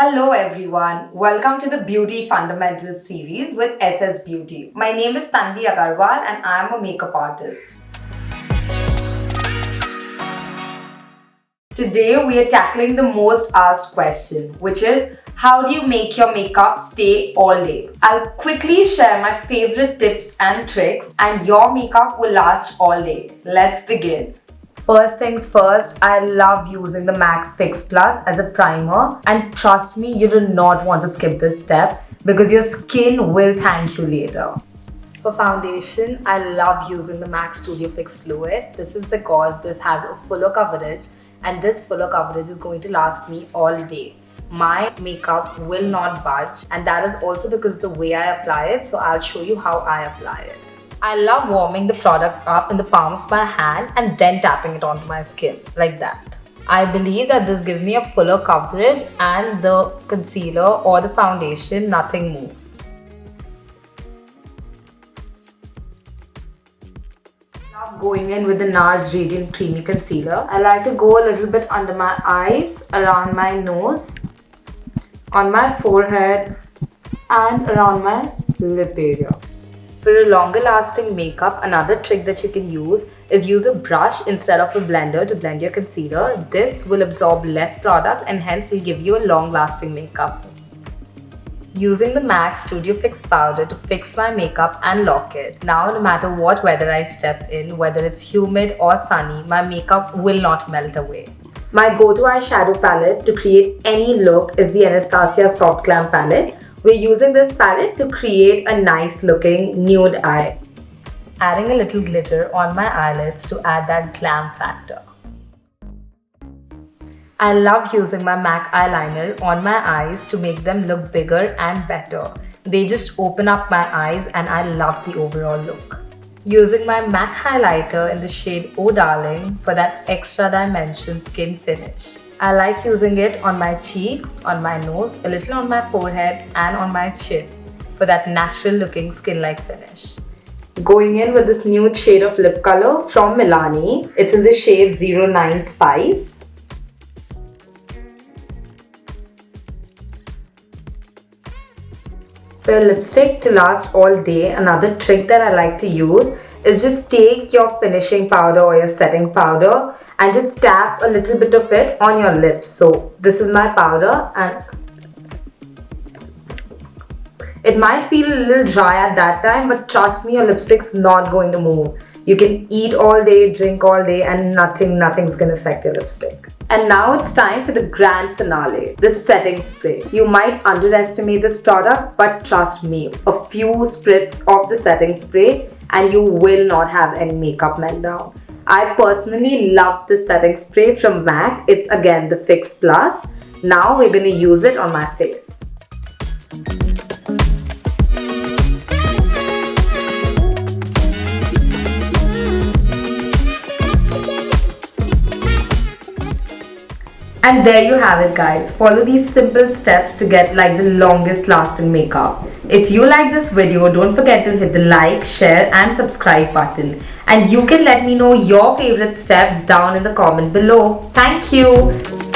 Hello everyone, welcome to the Beauty Fundamentals series with SSBeauty. My name is Tanvi Agarwal and I am a makeup artist. Today we are tackling the most asked question, which is how do you make your makeup stay all day? I'll quickly share my favorite tips and tricks and your makeup will last all day. Let's begin. First things first, I love using the M.A.C Fix Plus as a primer, and trust me, you do not want to skip this step because your skin will thank you later. For foundation, I love using the M.A.C Studio Fix Fluid. This is because this has a fuller coverage and this fuller coverage is going to last me all day. My makeup will not budge, and that is also because the way I apply it, so I'll show you how I apply it. I love warming the product up in the palm of my hand and then tapping it onto my skin, like that. I believe that this gives me a fuller coverage and the concealer or the foundation, nothing moves. I love going in with the Nars Radiant Creamy Concealer. I like to go a little bit under my eyes, around my nose, on my forehead and around my lip area. For a longer lasting makeup, another trick that you can use is use a brush instead of a blender to blend your concealer. This will absorb less product and hence will give you a long lasting makeup. Using the M.A.C Studio Fix powder to fix my makeup and lock it. Now no matter what weather I step in, whether it's humid or sunny, my makeup will not melt away. My go-to eyeshadow palette to create any look is the Anastasia Soft Glam palette. We're using this palette to create a nice looking nude eye. Adding a little glitter on my eyelids to add that glam factor. I love using my M.A.C eyeliner on my eyes to make them look bigger and better. They just open up my eyes and I love the overall look. Using my M.A.C highlighter in the shade Oh Darling for that extra dimension skin finish. I like using it on my cheeks, on my nose, a little on my forehead and on my chin for that natural looking skin-like finish. Going in with this nude shade of lip color from Milani. It's in the shade 09 Spice. For your lipstick to last all day, another trick that I like to use is just take your finishing powder or your setting powder and just tap a little bit of it on your lips. So this is my powder and it might feel a little dry at that time, but trust me, your lipstick's not going to move. You can eat all day, drink all day and nothing's gonna affect your lipstick. And now it's time for the grand finale, the setting spray. You might underestimate this product, but trust me, a few spritz of the setting spray and you will not have any makeup meltdown. I personally love this setting spray from M.A.C. It's again the Fix Plus. Now we're going to use it on my face. And there you have it guys. Follow these simple steps to get like the longest lasting makeup. If you like this video, don't forget to hit the like, share and subscribe button. And you can let me know your favorite steps down in the comment below. Thank you.